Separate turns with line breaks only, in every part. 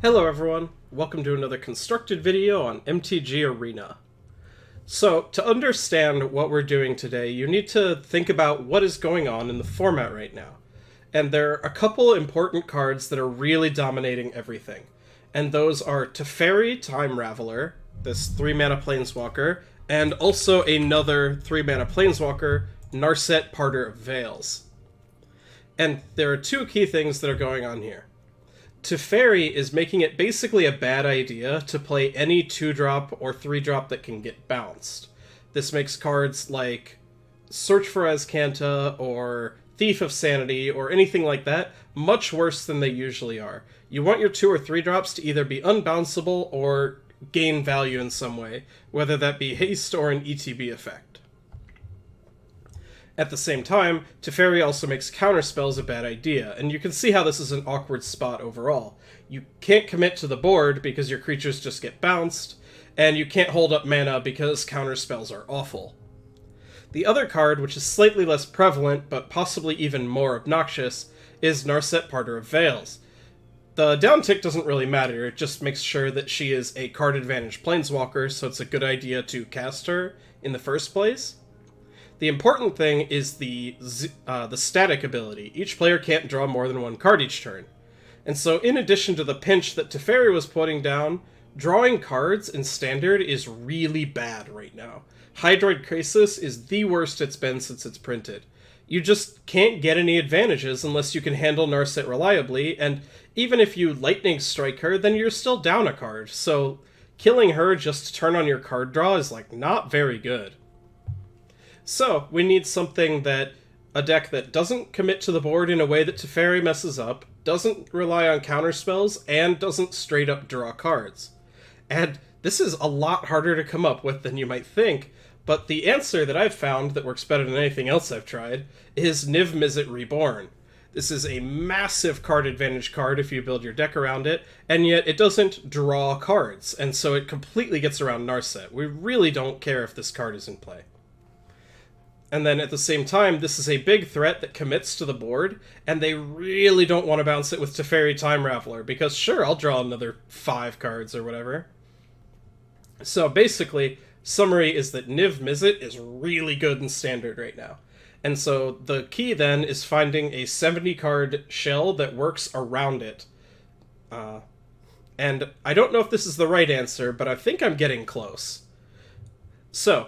Hello everyone, welcome to another constructed video on MTG Arena. So, to understand what we're doing today, you need to think about what is going on in the format right now. And there are a couple important cards that are really dominating everything. And those are Teferi, Time Raveler, this 3-mana Planeswalker, and also another 3-mana Planeswalker, Narset, Parter of Veils. And there are two key things that are going on here. Teferi is making it basically a bad idea to play any 2-drop or 3-drop that can get bounced. This makes cards like Search for Azcanta or Thief of Sanity or anything like that much worse than they usually are. You want your 2 or 3 drops to either be unbounceable or gain value in some way, whether that be haste or an ETB effect. At the same time, Teferi also makes counterspells a bad idea, and you can see how this is an awkward spot overall. You can't commit to the board because your creatures just get bounced, and you can't hold up mana because counterspells are awful. The other card, which is slightly less prevalent, but possibly even more obnoxious, is Narset, Parter of Veils. The downtick doesn't really matter, it just makes sure that she is a card advantage planeswalker, so it's a good idea to cast her in the first place. The important thing is the static ability. Each player can't draw more than one card each turn. And so in addition to the pinch that Teferi was putting down, drawing cards in Standard is really bad right now. Hydroid Crisis is the worst it's been since it's printed. You just can't get any advantages unless you can handle Narset reliably, and even if you Lightning Strike her, then you're still down a card, so killing her just to turn on your card draw is not very good. So, we need a deck that doesn't commit to the board in a way that Teferi messes up, doesn't rely on counterspells, and doesn't straight up draw cards. And this is a lot harder to come up with than you might think, but the answer that I've found that works better than anything else I've tried is Niv-Mizzet Reborn. This is a massive card advantage card if you build your deck around it, and yet it doesn't draw cards, and so it completely gets around Narset. We really don't care if this card is in play. And then at the same time, this is a big threat that commits to the board, and they really don't want to bounce it with Teferi Time Raveler, because sure, I'll draw another 5 cards or whatever. So basically, summary is that Niv-Mizzet is really good in Standard right now. And so the key then is finding a 70-card shell that works around it. And I don't know if this is the right answer, but I think I'm getting close. So,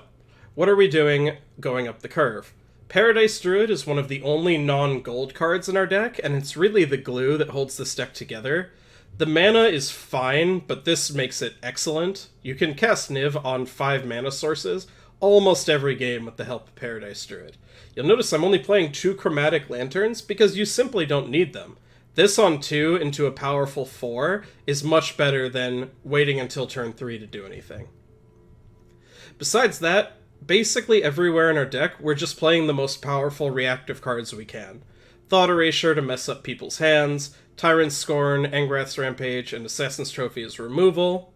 what are we doing going up the curve? Paradise Druid is one of the only non-gold cards in our deck, and it's really the glue that holds this deck together. The mana is fine, but this makes it excellent. You can cast Niv on 5 mana sources almost every game with the help of Paradise Druid. You'll notice I'm only playing 2 Chromatic Lanterns because you simply don't need them. This on 2 into a powerful 4 is much better than waiting until turn 3 to do anything. Besides that, basically everywhere in our deck, we're just playing the most powerful reactive cards we can. Thought Erasure to mess up people's hands, Tyrant's Scorn, Angrath's Rampage, and Assassin's Trophy as removal.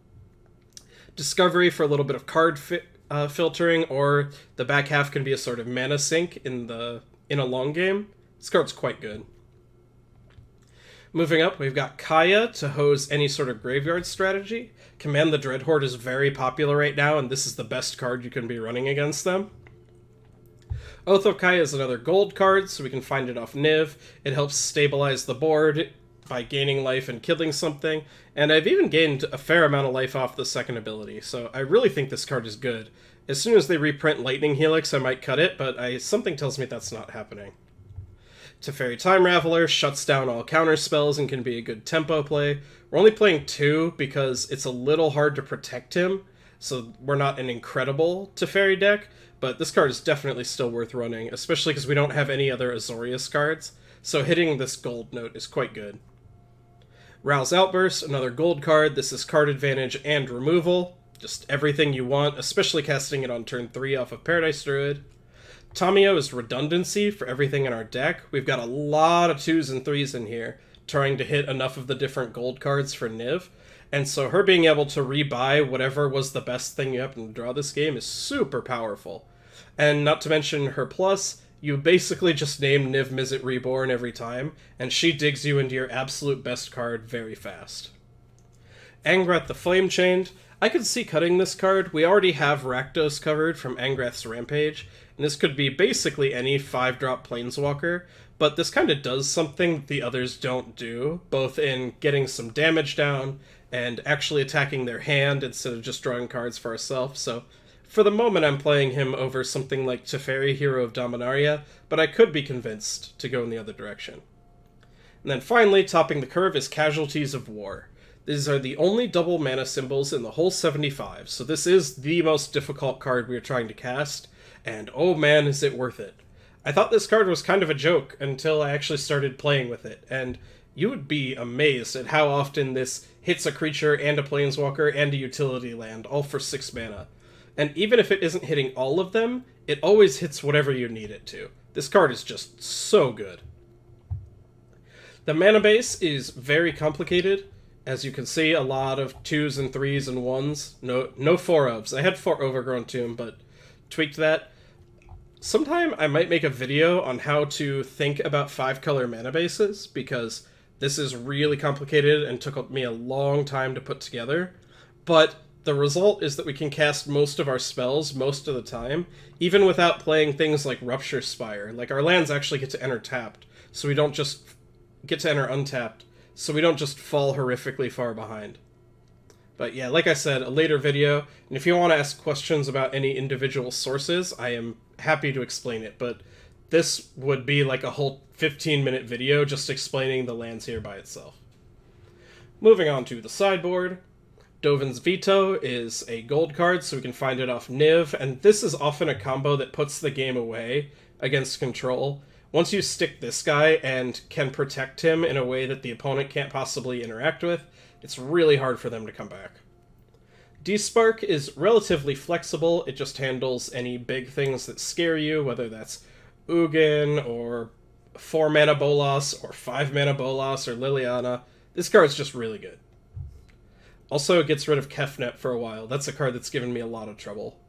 Discovery for a little bit of card filtering, or the back half can be a sort of mana sink in a long game. This card's quite good. Moving up, we've got Kaya to hose any sort of graveyard strategy. Command the Dreadhorde is very popular right now, and this is the best card you can be running against them. Oath of Kaya is another gold card, so we can find it off Niv. It helps stabilize the board by gaining life and killing something, and I've even gained a fair amount of life off the second ability, so I really think this card is good. As soon as they reprint Lightning Helix, I might cut it, but something tells me that's not happening. Teferi Time Raveler shuts down all counter spells and can be a good tempo play. We're only playing 2 because it's a little hard to protect him, so we're not an incredible Teferi deck, but this card is definitely still worth running, especially because we don't have any other Azorius cards, so hitting this gold note is quite good. Ral's Outburst, another gold card. This is card advantage and removal. Just everything you want, especially casting it on turn 3 off of Paradise Druid. Tamiyo is redundancy for everything in our deck. We've got a lot of 2s and 3s in here, trying to hit enough of the different gold cards for Niv, and so her being able to rebuy whatever was the best thing you happen to draw this game is super powerful. And not to mention her plus, you basically just name Niv-Mizzet Reborn every time, and she digs you into your absolute best card very fast. Angrath the Flame Chained. I could see cutting this card. We already have Rakdos covered from Angrath's Rampage, and this could be basically any 5-drop Planeswalker, but this kind of does something the others don't do, both in getting some damage down and actually attacking their hand instead of just drawing cards for ourselves. So for the moment I'm playing him over something like Teferi, Hero of Dominaria, but I could be convinced to go in the other direction. And then finally, topping the curve is Casualties of War. These are the only double mana symbols in the whole 75, so this is the most difficult card we are trying to cast, and oh man is it worth it. I thought this card was kind of a joke until I actually started playing with it, and you would be amazed at how often this hits a creature and a planeswalker and a utility land, all for 6 mana. And even if it isn't hitting all of them, it always hits whatever you need it to. This card is just so good. The mana base is very complicated. As you can see, a lot of 2s and 3s and 1s. No 4-ofs. I had 4 Overgrown Tomb, but tweaked that. Sometime I might make a video on how to think about 5-color mana bases, because this is really complicated and took me a long time to put together. But the result is that we can cast most of our spells most of the time, even without playing things like Rupture Spire. Like, our lands actually get to enter tapped, so we don't just get to enter untapped, so we don't just fall horrifically far behind. But yeah, like I said, a later video, and if you want to ask questions about any individual sources, I am happy to explain it, but this would be like a whole 15-minute video just explaining the lands here by itself. Moving on to the sideboard, Dovin's Veto is a gold card, so we can find it off Niv, and this is often a combo that puts the game away against control. Once you stick this guy and can protect him in a way that the opponent can't possibly interact with, it's really hard for them to come back. Despark is relatively flexible. It just handles any big things that scare you, whether that's Ugin, or 4-mana Bolas, or 5-mana Bolas, or Liliana. This card's just really good. Also, it gets rid of Kefnet for a while. That's a card that's given me a lot of trouble.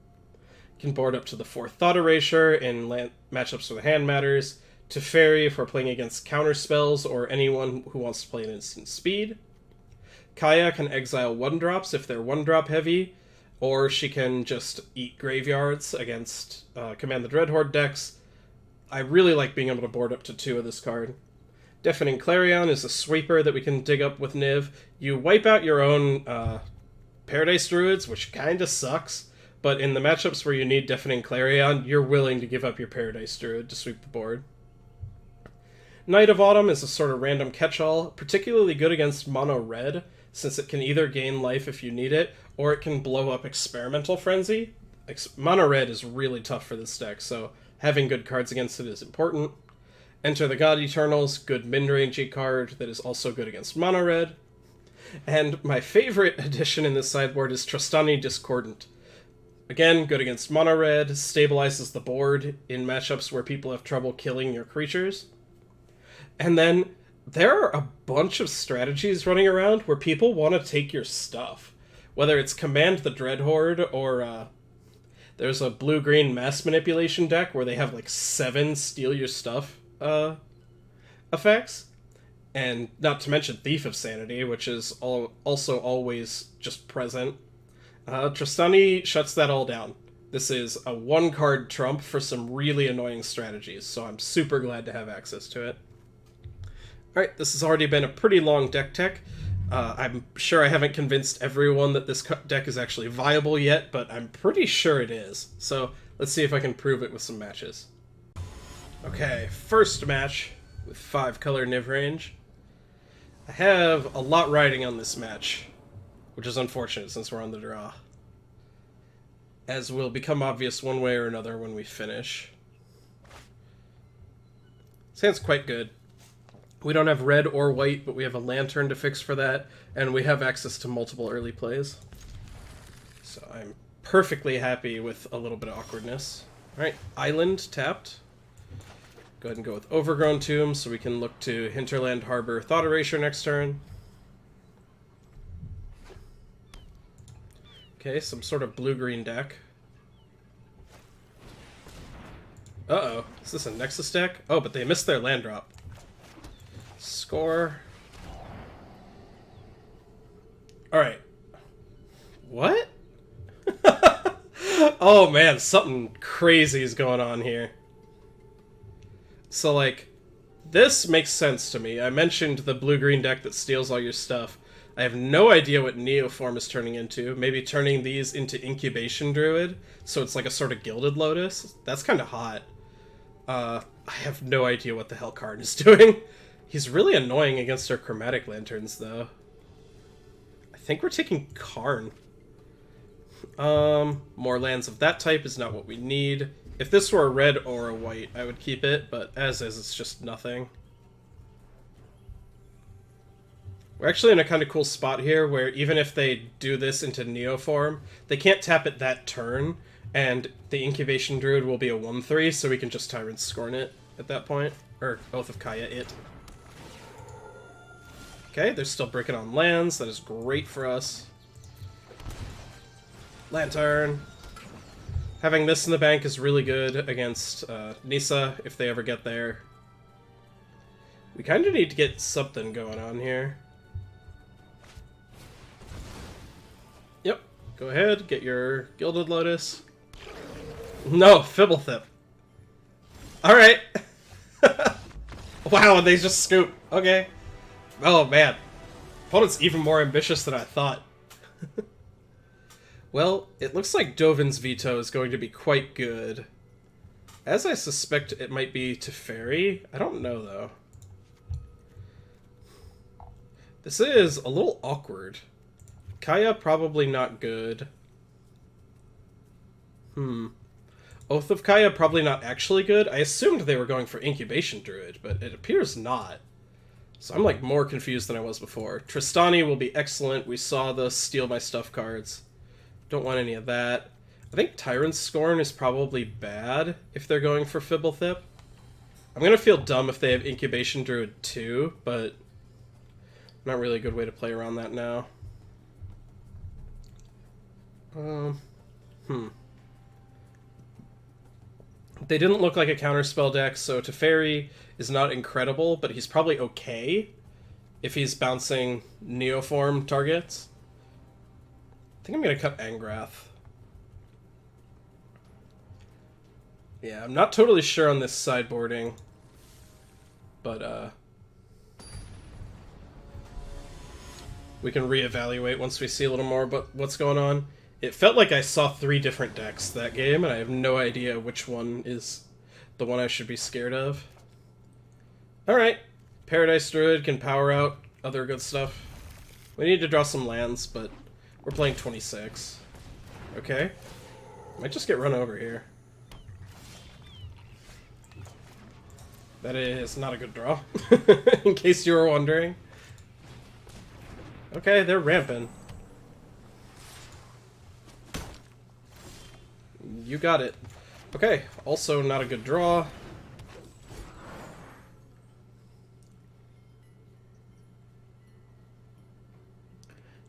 You can board up to the 4th Thought Erasure in matchups where the hand matters. Teferi if we're playing against counterspells or anyone who wants to play an instant speed. Kaya can exile 1-drops if they're 1-drop heavy, or she can just eat graveyards against Command the Dreadhorde decks. I really like being able to board up to 2 of this card. Deafening Clarion is a sweeper that we can dig up with Niv. You wipe out your own Paradise Druids, which kinda sucks, but in the matchups where you need Deafening Clarion, you're willing to give up your Paradise Druid to sweep the board. Night of Autumn is a sort of random catch-all, particularly good against mono-red, since it can either gain life if you need it, or it can blow up Experimental Frenzy. Mono-red is really tough for this deck, so having good cards against it is important. Enter the God Eternals, good mid-rangey card that is also good against mono-red. And my favorite addition in this sideboard is Trostani Discordant. Again, good against mono-red, stabilizes the board in matchups where people have trouble killing your creatures. And then there are a bunch of strategies running around where people want to take your stuff. Whether it's Command the Dreadhorde, or there's a blue-green mass manipulation deck where they have like 7 steal your stuff effects. And not to mention Thief of Sanity, which is also always just present. Trostani shuts that all down. This is a 1-card trump for some really annoying strategies, so I'm super glad to have access to it. Alright, this has already been a pretty long deck tech. I'm sure I haven't convinced everyone that this deck is actually viable yet, but I'm pretty sure it is. So let's see if I can prove it with some matches. Okay, first match with 5-color Niv-Range. I have a lot riding on this match, which is unfortunate since we're on the draw, as will become obvious one way or another when we finish. This hand's quite good. We don't have red or white, but we have a lantern to fix for that, and we have access to multiple early plays. So I'm perfectly happy with a little bit of awkwardness. Alright, Island tapped. Go ahead and go with Overgrown Tomb, so we can look to Hinterland Harbor Thought Erasure next turn. Okay, some sort of blue-green deck. Uh-oh, is this a Nexus deck? Oh, but they missed their land drop. Score. Alright, Oh man, something crazy is going on here. So, like, this makes sense to me. I mentioned the blue-green deck that steals all your stuff. I have no idea what Neoform is turning into. Maybe turning these into Incubation Druid, so it's like a sort of Gilded Lotus. That's kind of hot. I have no idea what the hell Karn is doing. He's really annoying against our Chromatic Lanterns, though. I think we're taking Karn. More lands of that type is not what we need. If this were a red or a white, I would keep it, but as is, it's just nothing. We're actually in a kind of cool spot here, where even if they do this into Neoform, they can't tap it that turn, and the Incubation Druid will be a 1/3, so we can just Tyrant Scorn it at that point. Or Oath of Kaya it. Okay, they're still breaking on lands. That is great for us. Lantern. Having this in the bank is really good against Nissa, if they ever get there. We kind of need to get something going on here. Yep, go ahead, get your Gilded Lotus. No, Fibblethip. Alright. Wow, they just scoop. Okay. Oh, man. Opponent's even more ambitious than I thought. Well, it looks like Dovin's veto is going to be quite good. As I suspect it might be Teferi. I don't know, though. This is a little awkward. Kaya, probably not good. Oath of Kaya, probably not actually good. I assumed they were going for Incubation Druid, but it appears not. So I'm, like, more confused than I was before. Tristani will be excellent. We saw the Steal My Stuff cards. Don't want any of that. I think Tyrant Scorn is probably bad if they're going for Fibblethip. I'm gonna feel dumb if they have Incubation Druid too, but not really a good way to play around that now. They didn't look like a counterspell deck, so Teferi is not incredible, but he's probably okay if he's bouncing Neoform targets. I think I'm going to cut Angrath. Yeah, I'm not totally sure on this sideboarding, but we can reevaluate once we see a little more about what's going on. It felt like I saw 3 different decks that game, and I have no idea which one is the one I should be scared of. Alright, Paradise Druid can power out other good stuff. We need to draw some lands, but we're playing 26. Okay. Might just get run over here. That is not a good draw, in case you were wondering. Okay, they're ramping. You got it. Okay, also not a good draw.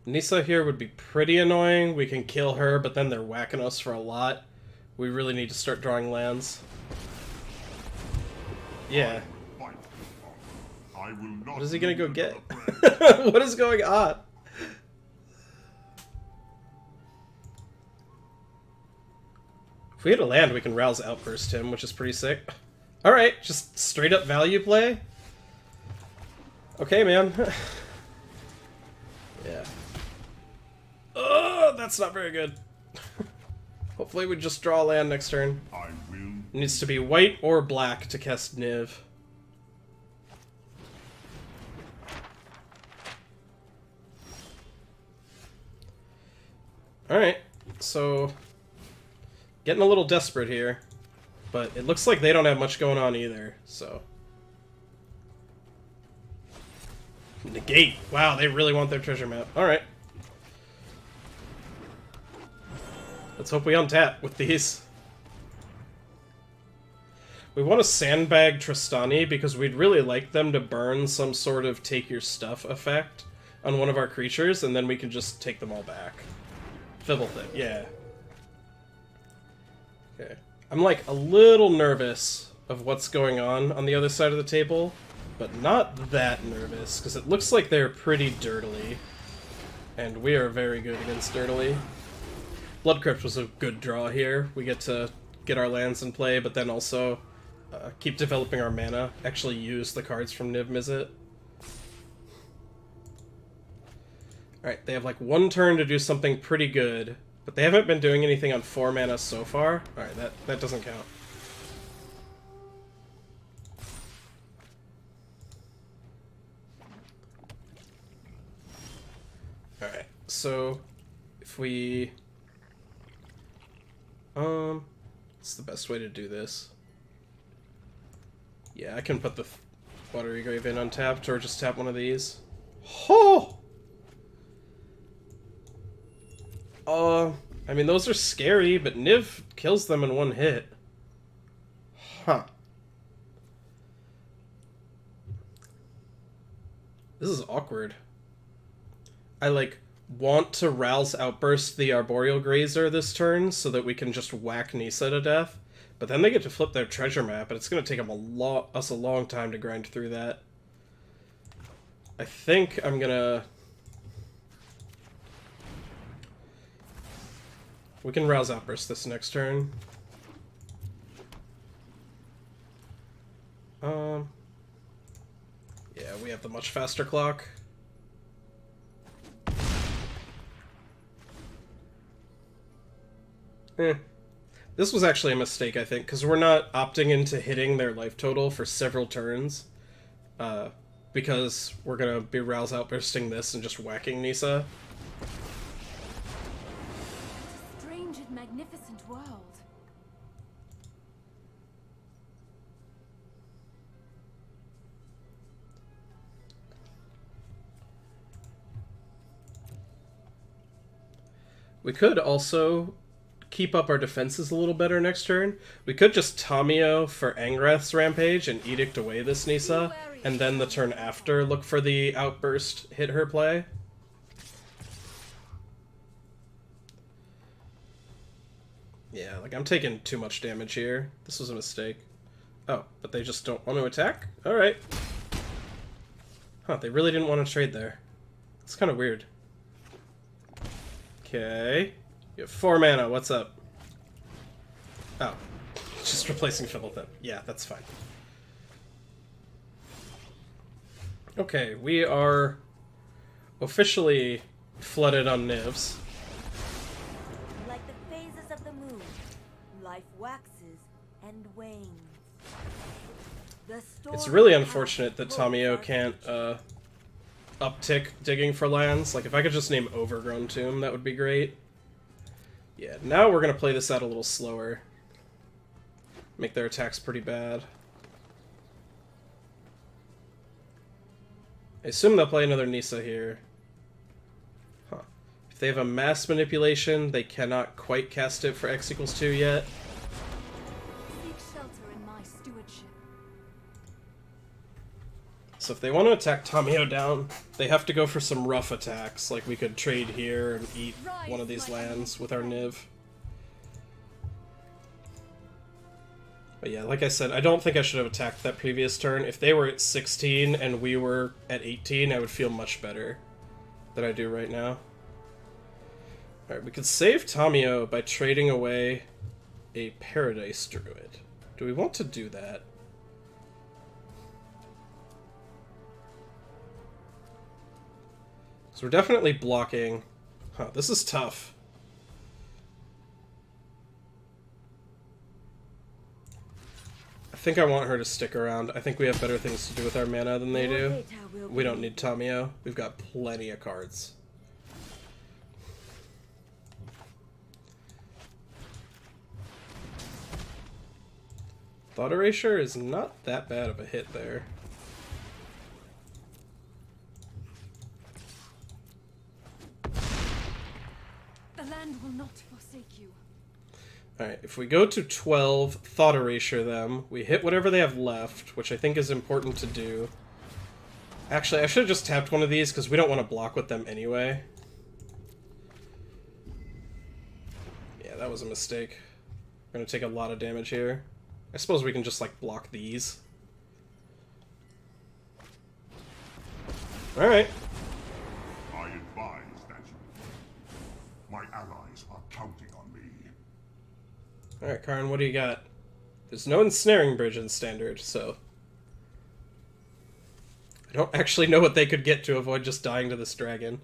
Nissa here would be pretty annoying. We can kill her, but then they're whacking us for a lot. We really need to start drawing lands. Yeah. What is he gonna go get? What is going on? If we hit a land, we can Rouse Outburst him, which is pretty sick. Alright, just straight up value play? Okay, man. Yeah. Oh, that's not very good. Hopefully we just draw a land next turn. It needs to be white or black to cast Niv. Alright, so getting a little desperate here, but it looks like they don't have much going on either, so. Negate. Wow, they really want their treasure map. Alright. Let's hope we untap with these. We want to sandbag Tristani because we'd really like them to burn some sort of take your stuff effect on one of our creatures, and then we can just take them all back. Fibblethip, yeah. Okay. I'm like a little nervous of what's going on the other side of the table, but not that nervous, because it looks like they're pretty dirtily. And we are very good against dirtily. Blood Crypt was a good draw here. We get to get our lands in play, but then also keep developing our mana, actually use the cards from Niv-Mizzet. Alright, they have like one turn to do something pretty good, but they haven't been doing anything on 4 mana so far. Alright, that doesn't count. Alright, so if we... what's the best way to do this? Yeah, I can put the Watery Grave in untapped, or just tap one of these. Oh! I mean, those are scary, but Niv kills them in one hit. Huh. This is awkward. I, like, want to Rouse Outburst the Arboreal Grazer this turn so that we can just whack Nissa to death, but then they get to flip their treasure map, and it's going to take them us a long time to grind through that. I think I'm going to... We can Rouse Outburst this next turn. Yeah, we have the much faster clock. This was actually a mistake, I think, because we're not opting into hitting their life total for several turns. Because we're going to be Rouse Outbursting this and just whacking Nissa.
Strange and magnificent world.
We could also keep up our defenses a little better next turn. We could just Tamiyo for Angrath's Rampage and Edict away this Nissa, and then the turn after look for the Outburst hit her play. Yeah, like I'm taking too much damage here. This was a mistake. Oh, but they just don't want to attack? Alright. Huh, they really didn't want to trade there. It's kind of weird. Okay. You have 4 mana, what's up? Oh. Just replacing Fiddletip. Yeah, that's fine. Okay, we are officially flooded on Nivs.
Like the phases of the moon, life waxes and wanes.
It's really unfortunate that Tamiyo can't uptick digging for lands. Like, if I could just name Overgrown Tomb, that would be great. Yeah, now we're going to play this out a little slower. Make their attacks pretty bad. I assume they'll play another Nissa here. Huh. If they have a Mass Manipulation, they cannot quite cast it for X equals 2 yet.
Seek shelter in my stewardship.
So if they want to attack Tamiyo down, they have to go for some rough attacks. Like, we could trade here and eat one of these lands with our Niv. But yeah, like I said, I don't think I should have attacked that previous turn. If they were at 16 and we were at 18, I would feel much better than I do right now. Alright, we could save Tamiyo by trading away a Paradise Druid. Do we want to do that? So we're definitely blocking. Huh, this is tough. I think I want her to stick around. I think we have better things to do with our mana than they do. We don't need Tamiyo. We've got plenty of cards. Thought Erasure is not that bad of a hit there.
The land will not forsake you.
Alright, if we go to 12, Thought Erasure them, we hit whatever they have left, which I think is important to do. Actually, I should have just tapped one of these, because we don't want to block with them anyway. Yeah, that was a mistake. We're going to take a lot of damage here. I suppose we can just, like, block these. Alright.
I advise that my allies are counting on me.
Alright, Karn, what do you got? There's no ensnaring bridge in Standard, so... I don't actually know what they could get to avoid just dying to this dragon.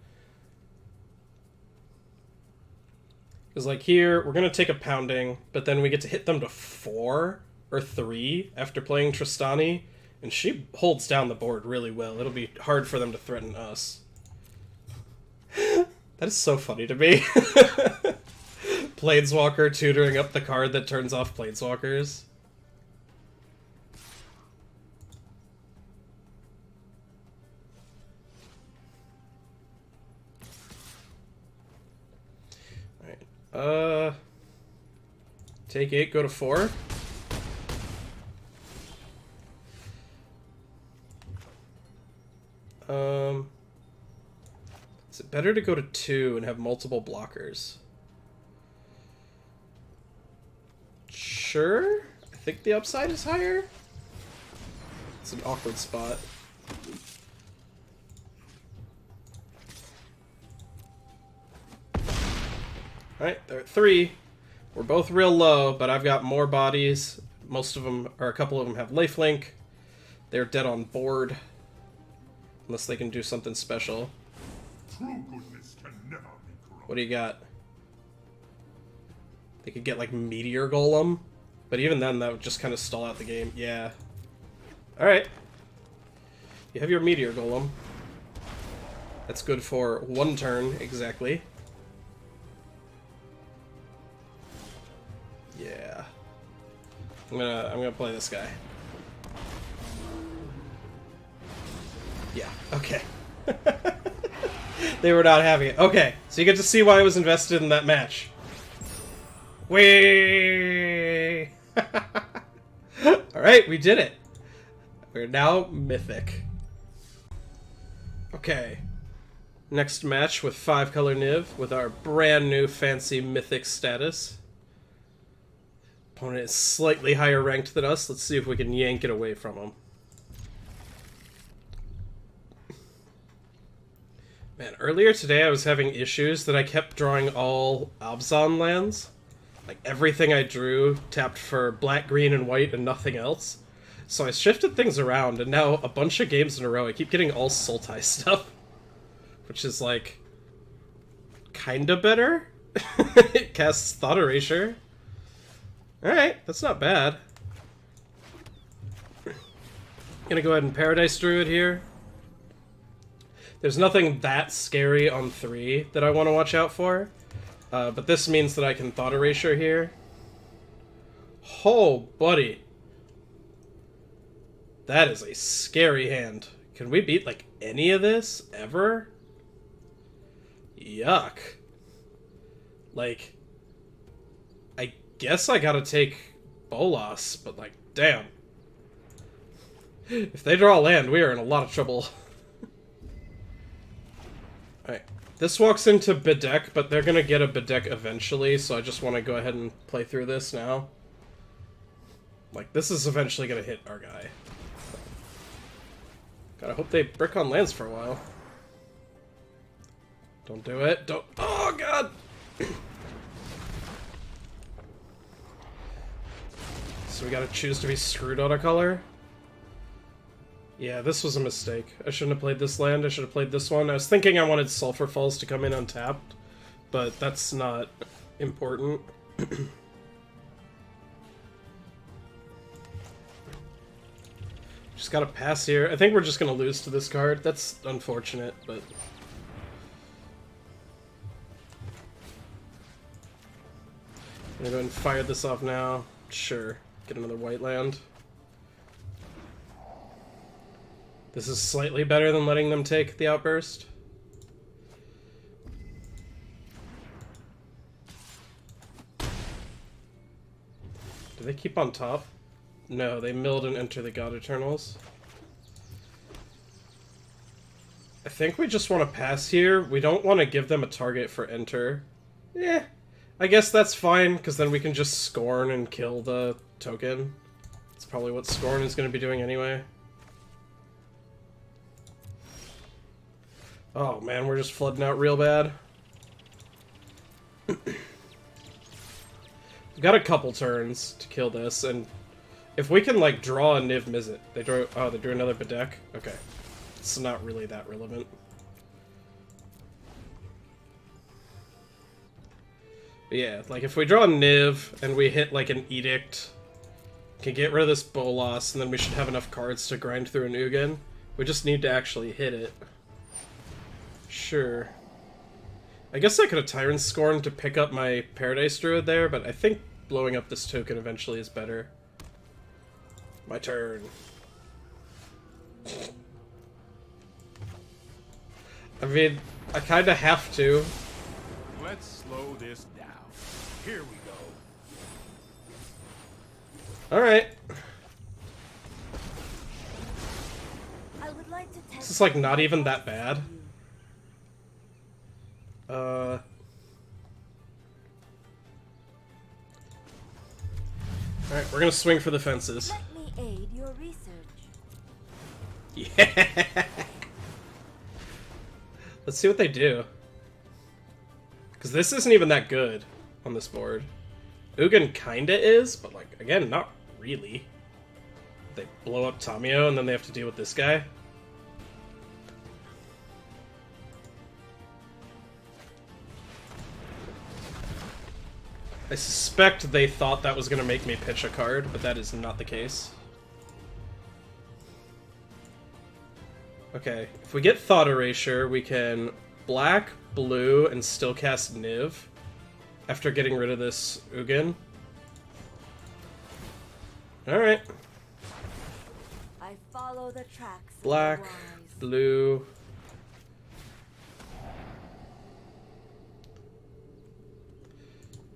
Because, like, here, we're going to take a pounding, but then we get to hit them to 4 or 3 after playing Tristani, and she holds down the board really well. It'll be hard for them to threaten us. That is so funny to me. Planeswalker tutoring up the card that turns off Planeswalkers. Alright. Take 8, go to 4. Is it better to go to 2 and have multiple blockers? Sure. I think the upside is higher. It's an awkward spot. Alright, they're at 3. We're both real low, but I've got more bodies. Most of them, or a couple of them, have lifelink. They're dead on board. Unless they can do something special.
True goodness can never be corrupted.
What do you got? They could get, like, Meteor Golem. But even then, that would just kind of stall out the game. Yeah. Alright. You have your Meteor Golem. That's good for 1 turn, exactly. Yeah. I'm gonna play this guy. Yeah, okay. They were not having it. Okay, so you get to see why I was invested in that match. Whee! Alright, we did it. We're now Mythic. Okay. Next match with 5-color Niv with our brand new fancy Mythic status. Opponent is slightly higher ranked than us. Let's see if we can yank it away from him. Man, earlier today I was having issues that I kept drawing all Abzan lands. Like, everything I drew tapped for black, green, and white and nothing else. So I shifted things around, and now a bunch of games in a row I keep getting all Sultai stuff. Which is, like, kinda better. It casts Thought Erasure. Alright, that's not bad. Gonna go ahead and Paradise Druid here. There's nothing that scary on 3 that I want to watch out for. But this means that I can Thought Erasure here. Oh, buddy. That is a scary hand. Can we beat, like, any of this? Ever? Yuck. Like, I guess I gotta take Bolas, but, like, damn. If they draw land, we are in a lot of trouble. Alright. This walks into Bedeck, but they're gonna get a Bedeck eventually, so I just want to go ahead and play through this now. Like, this is eventually gonna hit our guy. Gotta hope they brick on lands for a while. Don't do it. Don't. Oh, God! So we gotta choose to be screwed on a color? Yeah, this was a mistake. I shouldn't have played this land. I should have played this one. I was thinking I wanted Sulfur Falls to come in untapped, but that's not important. Just gotta pass here. I think we're just gonna lose to this card. That's unfortunate, but... I'm gonna go ahead and fire this off now. Sure. Get another white land. This is slightly better than letting them take the Outburst. Do they keep on top? No, they milled and enter the God Eternals. I think we just want to pass here. We don't want to give them a target for enter. Eh, I guess that's fine, because then we can just Scorn and kill the token. That's probably what Scorn is going to be doing anyway. Oh man, we're just flooding out real bad. We've got a couple turns to kill this, and if we can, like, draw a Niv-Mizzet... They drew... Oh, they drew another Bedeck? Okay. It's not really that relevant. But yeah, like, if we draw a Niv, and we hit, like, an Edict, can get rid of this Bolas, and then we should have enough cards to grind through an Ugin. We just need to actually hit it. Sure. I guess I could have Tyrant Scorn to pick up my Paradise Druid there, but I think blowing up this token eventually is better. My turn. I mean, I kinda have to.
Let's slow this down. Here we go.
Alright.
I would like to test
This is like not even that bad. Alright, we're gonna swing for the fences.
Let me aid your research.
Yeah! Let's see what they do. Because this isn't even that good on this board. Ugin kinda is, but like, again, not really. They blow up Tamio and then they have to deal with this guy. I suspect they thought that was going to make me pitch a card, but that is not the case. Okay, if we get Thought Erasure, we can black, blue, and still cast Niv after getting rid of this Ugin. Alright.
I follow the tracks of the
Black,
wise.
blue.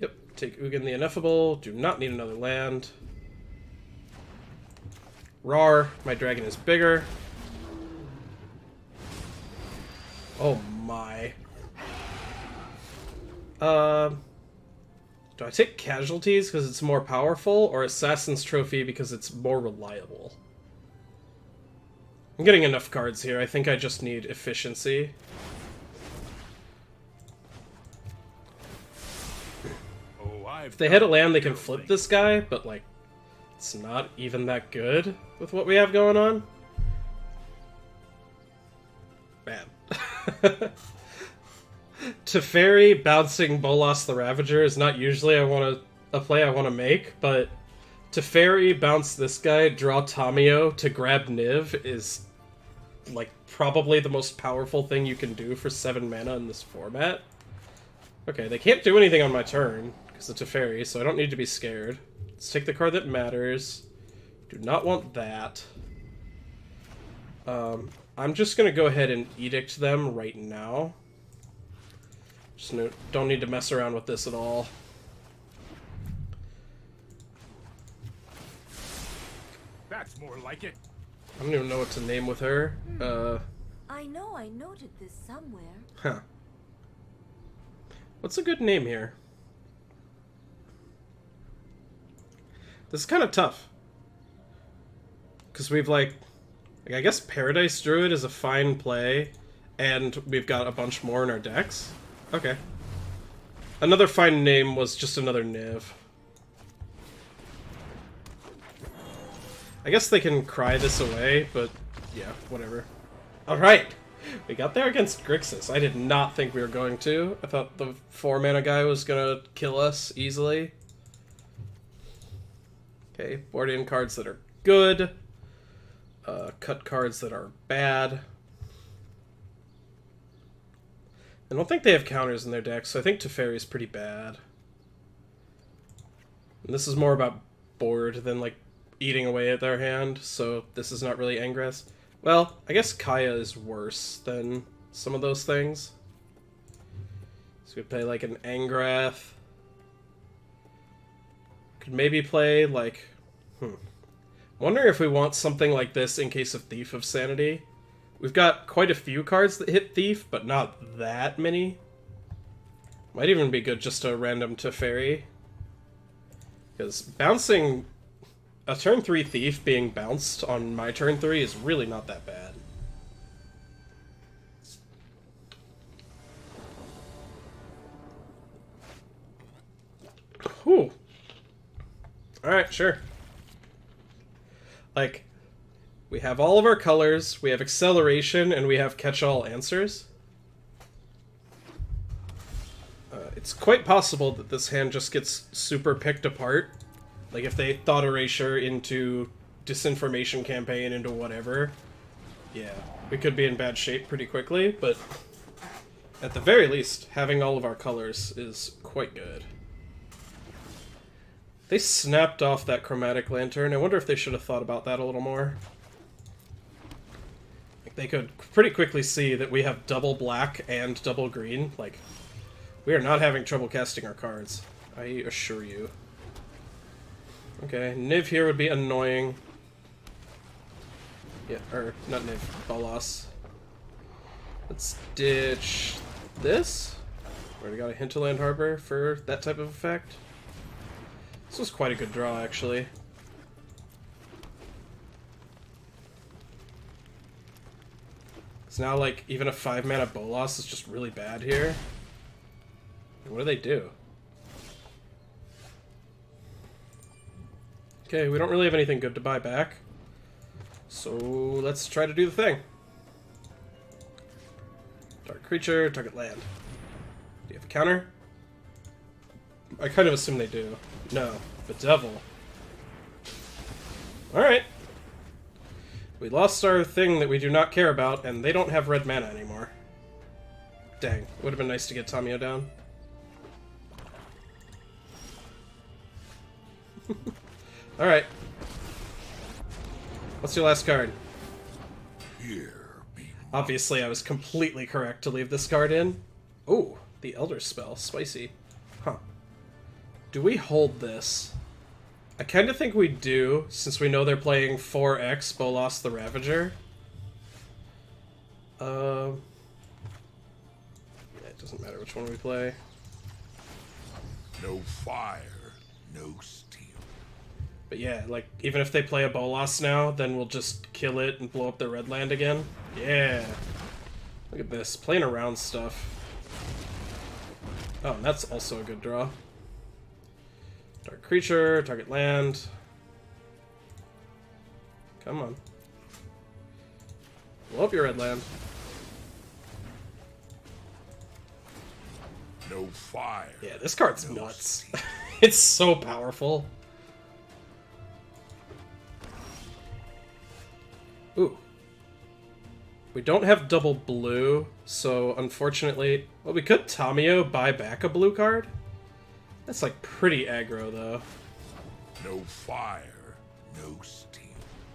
Yep, take Ugin the Ineffable. Do not need another land. Rar, my dragon is bigger. Oh my. Do I take Casualties because it's more powerful, or Assassin's Trophy because it's more reliable? I'm getting enough cards here. I think I just need efficiency. If they hit a land, they can flip this guy, but, like, it's not even that good with what we have going on. Bad. Teferi bouncing Bolas the Ravager is not usually a play I want to make, but Teferi bounce this guy, draw Tamio to grab Niv is, like, probably the most powerful thing you can do for 7 mana in this format. Okay, they can't do anything on my turn because of Teferi, so I don't need to be scared. Let's take the card that matters. Do not want that. I'm just going to go ahead and Edict them right now. Just don't need to mess around with this at all.
That's more like it.
I don't even know what to name with her.
I know I noted this somewhere.
Huh. What's a good name here? This is kind of tough. Because we've, like, I guess Paradise Druid is a fine play, and we've got a bunch more in our decks. Okay. Another fine name was just another Niv. I guess they can cry this away, but yeah, whatever. Alright! We got there against Grixis. I did not think we were going to. I thought the 4-mana guy was gonna kill us easily. Okay, board in cards that are good. Cut cards that are bad. I don't think they have counters in their deck, so I think Teferi is pretty bad. And this is more about board than, like, eating away at their hand, so this is not really Angrath. Well, I guess Kaya is worse than some of those things. So we play, like, an Angrath. Could maybe play, like... Wondering if we want something like this in case of Thief of Sanity. We've got quite a few cards that hit Thief, but not that many. Might even be good just a random Teferi. Because bouncing... A turn 3 Thief being bounced on my turn 3 is really not that bad. Alright, sure. Like, we have all of our colors, we have acceleration, and we have catch-all answers. It's quite possible that this hand just gets super picked apart. Like, if they thought erasure into disinformation campaign into whatever, yeah, we could be in bad shape pretty quickly, but at the very least, having all of our colors is quite good. They snapped off that Chromatic Lantern. I wonder if they should have thought about that a little more. Like, they could pretty quickly see that we have double black and double green. Like, we are not having trouble casting our cards, I assure you. Okay, Niv here would be annoying. Yeah, or not Niv, Bolas. Let's ditch this. Already got a Hinterland Harbor for that type of effect. This was quite a good draw, actually. It's now like even a 5-mana Bolas is just really bad here. What do they do? Okay, we don't really have anything good to buy back. So let's try to do the thing. Target creature, target land. Do you have a counter? I kind of assume they do. No, Bedevil. Alright. We lost our thing that we do not care about, and they don't have red mana anymore. Dang, would have been nice to get Tamiyo down. Alright. What's your last card?
Here be
Obviously, I was completely correct to leave this card in. Oh, the Elder Spell. Spicy. Huh. Do we hold this? I kind of think we do, since we know they're playing 4X Bolas the Ravager. Yeah, it doesn't matter which one we play.
no fire, no steel.
But yeah, like, even if they play a Bolas now, then we'll just kill it and blow up their red land again. Yeah. Look at this, playing around stuff. Oh, and that's also a good draw. Target creature, target land. Come on. Blow up your red land.
No fire.
Yeah, this card's
no
nuts.
steel.
It's so powerful. Ooh. We don't have double blue, so unfortunately... Well, we could Tamiyo buy back a blue card. That's, like, pretty aggro, though.
No fire, no steel.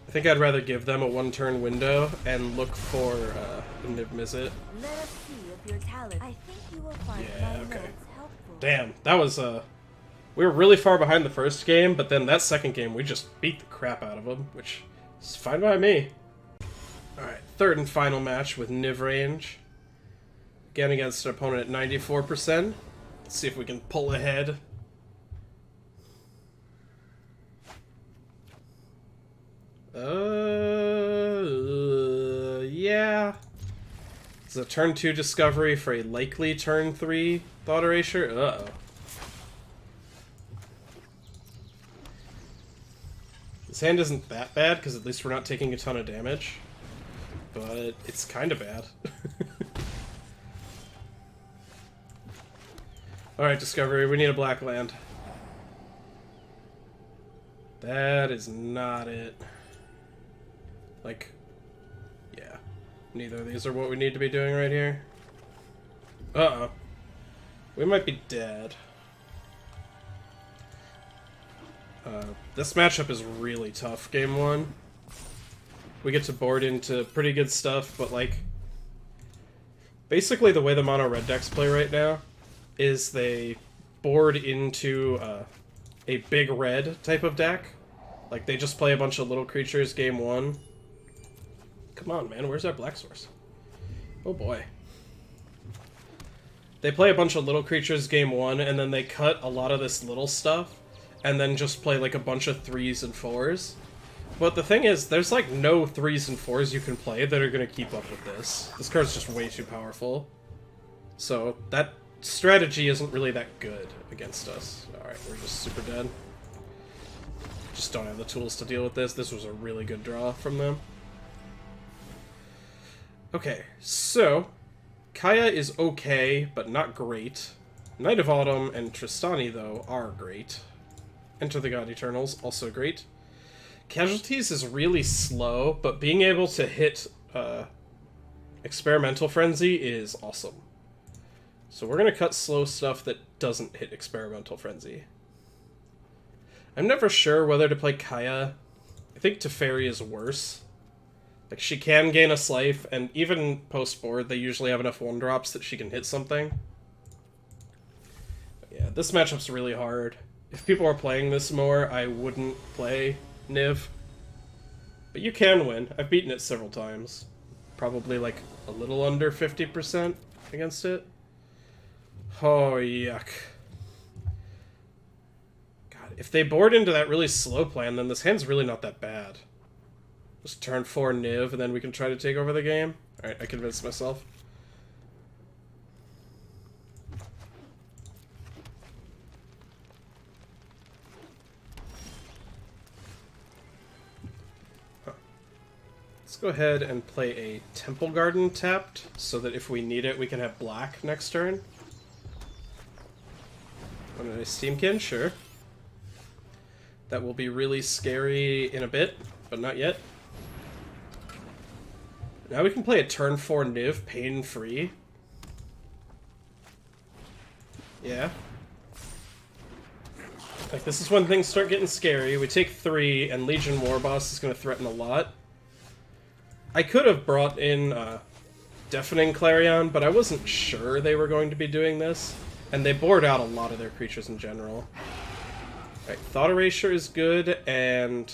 I think I'd rather give them a one-turn window and look for the Niv-Mizzet.
Let us see if your talent. I think you will find
Yeah,
my
okay.
notes helpful.
Damn, that was, we were really far behind the first game, but then that second game, we just beat the crap out of them, which is fine by me. Alright, third and final match with Niv-Range. Again against an opponent at 94%. Let's see if we can pull ahead. Yeah. It's a turn 2 discovery for a likely turn 3 thought erasure. Uh-oh. This hand isn't that bad, because at least we're not taking a ton of damage. But it's kind of bad. Alright, Discovery, we need a black land. That is not it. Like, yeah. Neither of these are what we need to be doing right here. Uh-oh. We might be dead. This matchup is really tough, game 1. We get to board into pretty good stuff, but like... Basically the way the mono red decks play right now is they board into a big red type of deck. Like, they just play a bunch of little creatures game 1. Come on, man, where's our black source? Oh boy. They play a bunch of little creatures game 1, and then they cut a lot of this little stuff, and then just play like a bunch of 3s and 4s. But the thing is, there's like no 3s and 4s you can play that are going to keep up with this. This card's just way too powerful. So that strategy isn't really that good against us. Alright, we're just super dead. just don't have the tools to deal with this. This was a really good draw from them. Okay, so Kaya is okay, but not great. Knight of Autumn and Tristani, though, are great. Enter the God Eternals, also great. Casualties is really slow, but being able to hit Experimental Frenzy is awesome. So we're going to cut slow stuff that doesn't hit Experimental Frenzy. I'm never sure whether to play Kaya. I think Teferi is worse. Like, she can gain a Slife, and even post-board, they usually have enough 1-drops that she can hit something. But yeah, this matchup's really hard. If people are playing this more, I wouldn't play Niv. But you can win. I've beaten it several times. Probably, like, a little under 50% against it. Oh, yuck. God, if they board into that really slow plan, then this hand's really not that bad. Just turn 4 Niv, and then we can try to take over the game. Alright, I convinced myself. Huh. Let's go ahead and play a Temple Garden tapped, so that if we need it, we can have black next turn. Want a Steamkin? Sure. That will be really scary in a bit, but not yet. Now we can play a turn 4 Niv, pain-free. Yeah. Like, this is when things start getting scary. We take 3, and Legion Warboss is going to threaten a lot. I could have brought in Deafening Clarion, but I wasn't sure they were going to be doing this. And they board out a lot of their creatures in general. Alright, Thought Erasure is good, and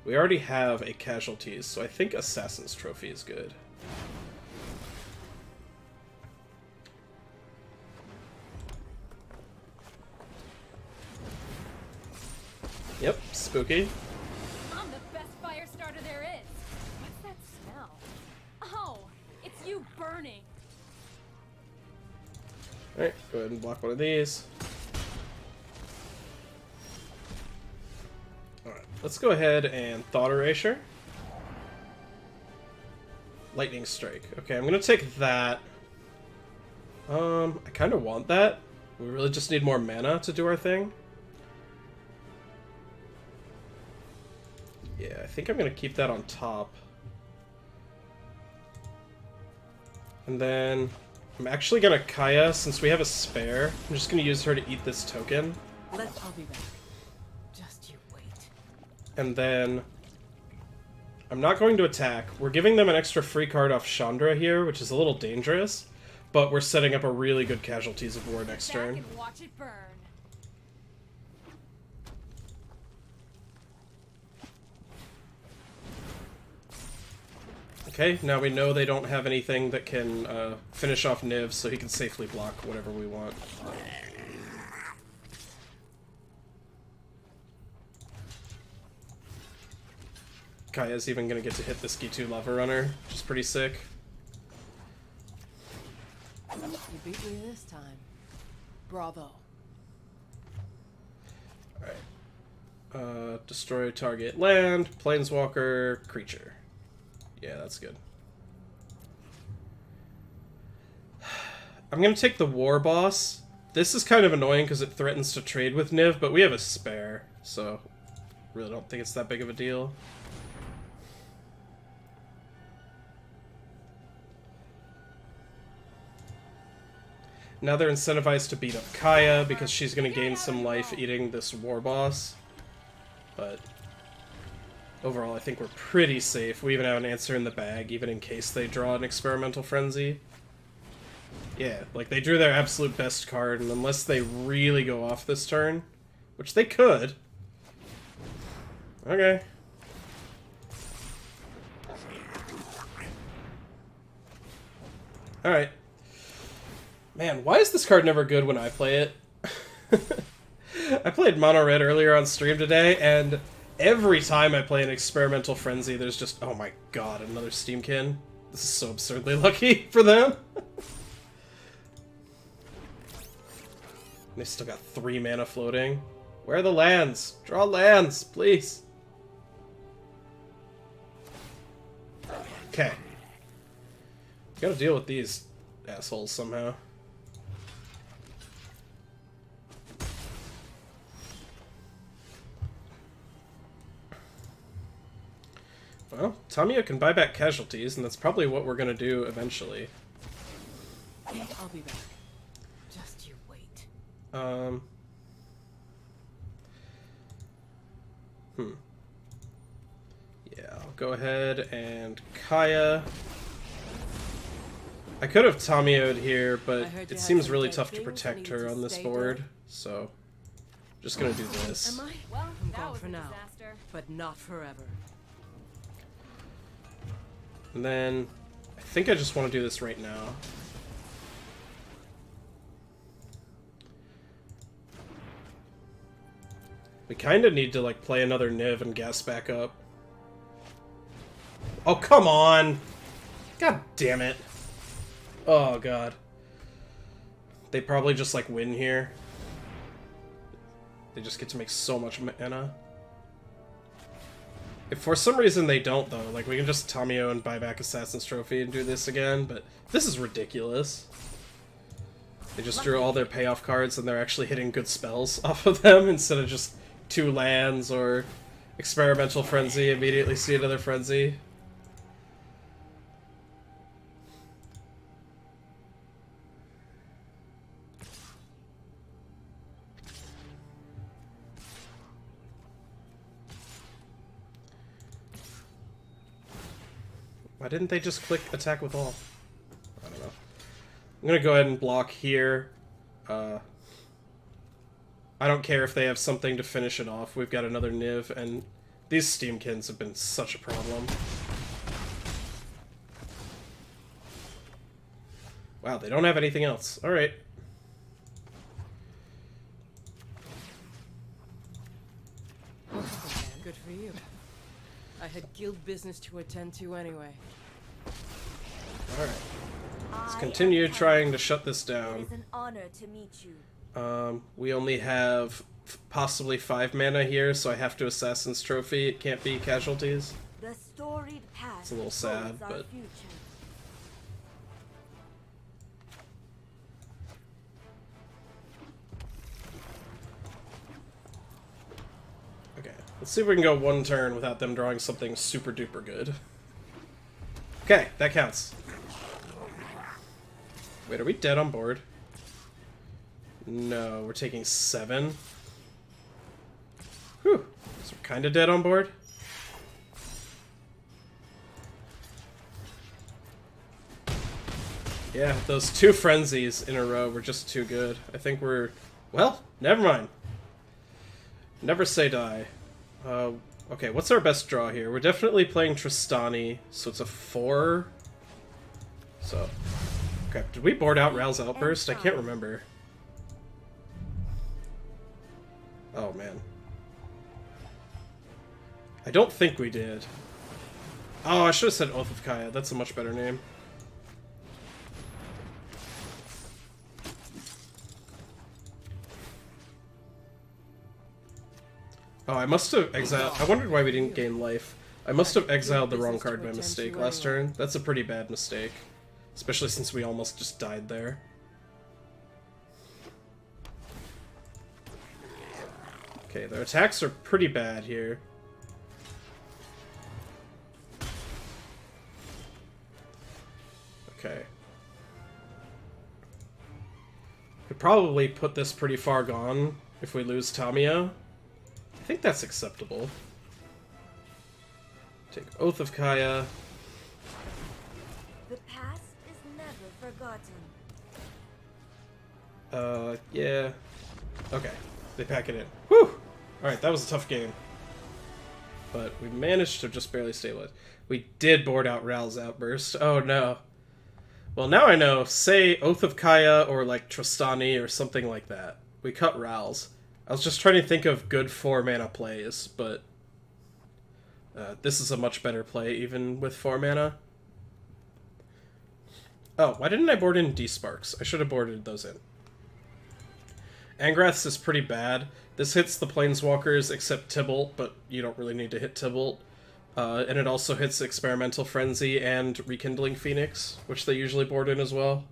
we already have a Casualties, so I think Assassin's Trophy is good. Yep, spooky.
I'm the best fire starter there is. What's that smell? Oh, it's you burning.
Alright, go ahead and block one of these. Alright, let's go ahead and Thought Erasure. Lightning Strike. Okay, I'm gonna take that. I kind of want that. We really just need more mana to do our thing. Yeah, I think I'm gonna keep that on top. And then I'm actually gonna Kaya, since we have a spare. I'm just gonna use her to eat this token.
I'll be back. Just you wait.
And then I'm not going to attack. We're giving them an extra free card off Chandra here, which is a little dangerous, but we're setting up a really good Casualties of War next turn.
And watch it burn.
Okay, now we know they don't have anything that can finish off Niv, so he can safely block whatever we want. Kaya's even going to get to hit this G2 Lava Runner, which is pretty sick.
You beat me this time. Bravo.
Alright. Destroy target land, planeswalker, creature. Yeah, that's good. I'm going to take the War Boss. This is kind of annoying because it threatens to trade with Niv, but we have a spare, so really don't think it's that big of a deal. Now they're incentivized to beat up Kaya because she's going to gain some life eating this War Boss. But overall, I think we're pretty safe. We even have an answer in the bag, even in case they draw an Experimental Frenzy. Yeah, like, they drew their absolute best card, and unless they really go off this turn, which they could. Okay. Alright. Man, why is this card never good when I play it? I played Mono Red earlier on stream today, and every time I play an Experimental Frenzy, there's just, oh my god, another Steamkin. This is so absurdly lucky for them. They still got 3 mana floating. Where are the lands? Draw lands, please. Okay. Gotta deal with these assholes somehow. Well, Tamiya can buy back casualties, and that's probably what we're gonna do eventually.
I'll be back. Just you wait.
Yeah, I'll go ahead and Kaya. I could have Tamiyo'd here, but it seems really tough to protect her on this board, so just gonna do this.
Am I?
Well,
I'm
that
gone
was
for
a
now,
disaster.
but not forever.
And then I think I just want to do this right now. We kind of need to like play another Niv and gas back up. Oh, come on! God damn it. Oh, God. They probably just like win here. They just get to make so much mana. If for some reason they don't, though, like, we can just Tamiyo and buy back Assassin's Trophy and do this again, but this is ridiculous. They just drew all their payoff cards and they're actually hitting good spells off of them instead of just 2 lands or Experimental Frenzy, immediately see another Frenzy. Why didn't they just click attack with all? I don't know. I'm gonna go ahead and block here. I don't care if they have something to finish it off. We've got another Niv, and these Steamkins have been such a problem. Wow, they don't have anything else. Alright.
Good for you. I had guild business to attend to anyway.
Alright. Let's continue trying to shut this down.
It is an honor to meet you.
We only have possibly 5 mana here, so I have to Assassin's Trophy. It can't be casualties.
The storied past
It's a little sad,
holds our
but...
future.
Okay, let's see if we can go 1 turn without them drawing something super duper good. Okay, that counts. Wait, are we dead on board? No, we're taking 7. Whew, so we're kind of dead on board. Yeah, those 2 frenzies in a row were just too good. I think we're... Well, never mind. Never say die. Okay, what's our best draw here? We're definitely playing Tristani, so it's a 4. So... Okay, did we board out Ral's Outburst? I can't remember. Oh, man. I don't think we did. Oh, I should have said Oath of Kaya. That's a much better name. Oh, I must have exiled... I wondered why we didn't gain life. I must have exiled the wrong card by mistake last turn. That's a pretty bad mistake. Especially since we almost just died there. Okay, their attacks are pretty bad here. Okay. Could probably put this pretty far gone if we lose Tamiya. I think that's acceptable. Take Oath of Kaya.
The past is never forgotten.
Yeah. Okay. They pack it in. Whew! Alright, that was a tough game. But we managed to just barely stabilize. We did board out Ral's Outburst. Oh no. Well, now I know. Say Oath of Kaya or like Tristani or something like that. We cut Ral's. I was just trying to think of good 4 mana plays, but this is a much better play even with 4 mana. Oh, why didn't I board in D-Sparks? I should have boarded those in. Angrath's is pretty bad. This hits the Planeswalkers except Tybalt, but you don't really need to hit Tybalt. And it also hits Experimental Frenzy and Rekindling Phoenix, which they usually board in as well.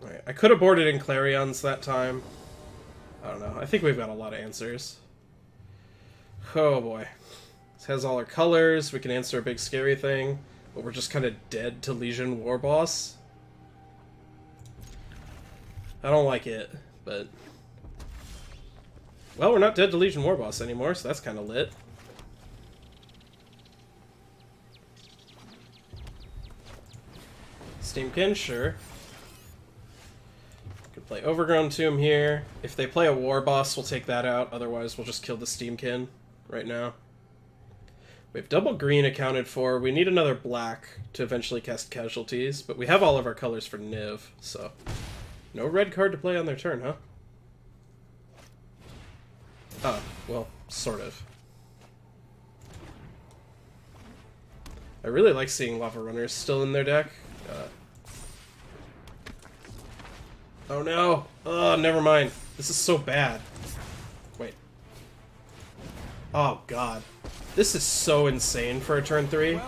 Alright, I could have boarded in Clarions that time. I don't know. I think we've got a lot of answers. Oh boy. This has all our colors. We can answer a big scary thing, but we're just kind of dead to Legion War Boss. I don't like it, but... Well, we're not dead to Legion War Boss anymore, so that's kind of lit. Steamkin, sure. Could play Overgrown Tomb here. If they play a War Boss, we'll take that out. Otherwise, we'll just kill the Steamkin right now. We have double green accounted for. We need another black to eventually cast Casualties, but we have all of our colors for Niv, so... No red card to play on their turn, huh? Oh, well, sort of. I really like seeing Lava Runners still in their deck. Oh no! Oh, never mind. This is so bad. Wait. Oh god. This is so insane for a turn 3.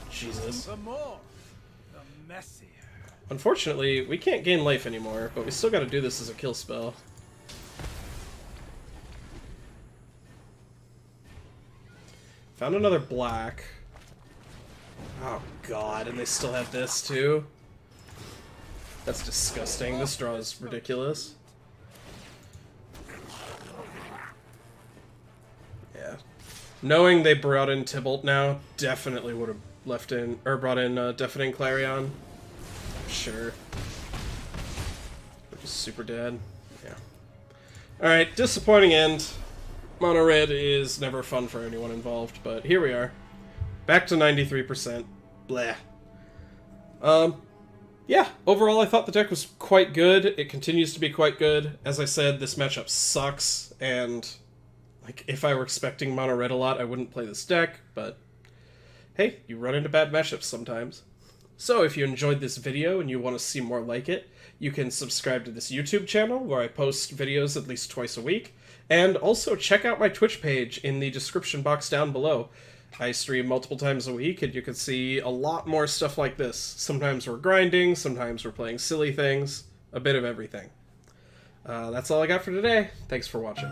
Jesus.
The more, the messier.
Unfortunately, we can't gain life anymore, but we still gotta do this as a kill spell. Found another black. Oh god, and they still have this too? That's disgusting. This draw is ridiculous. Yeah. Knowing they brought in Tybalt now, definitely would have left in, or brought in Deafening Clarion. Sure. We're just super dead. Yeah. Alright, disappointing end. Mono red is never fun for anyone involved, but here we are. Back to 93%. Bleh. Yeah, overall I thought the deck was quite good. It continues to be quite good. As I said, this matchup sucks, and like if I were expecting mono red a lot, I wouldn't play this deck, but hey, you run into bad matchups sometimes. So if you enjoyed this video and you want to see more like it, you can subscribe to this YouTube channel where I post videos at least twice a week, and also check out my Twitch page in the description box down below. I stream multiple times a week, and you can see a lot more stuff like this. Sometimes we're grinding, sometimes we're playing silly things, a bit of everything. That's all I got for today. Thanks for watching.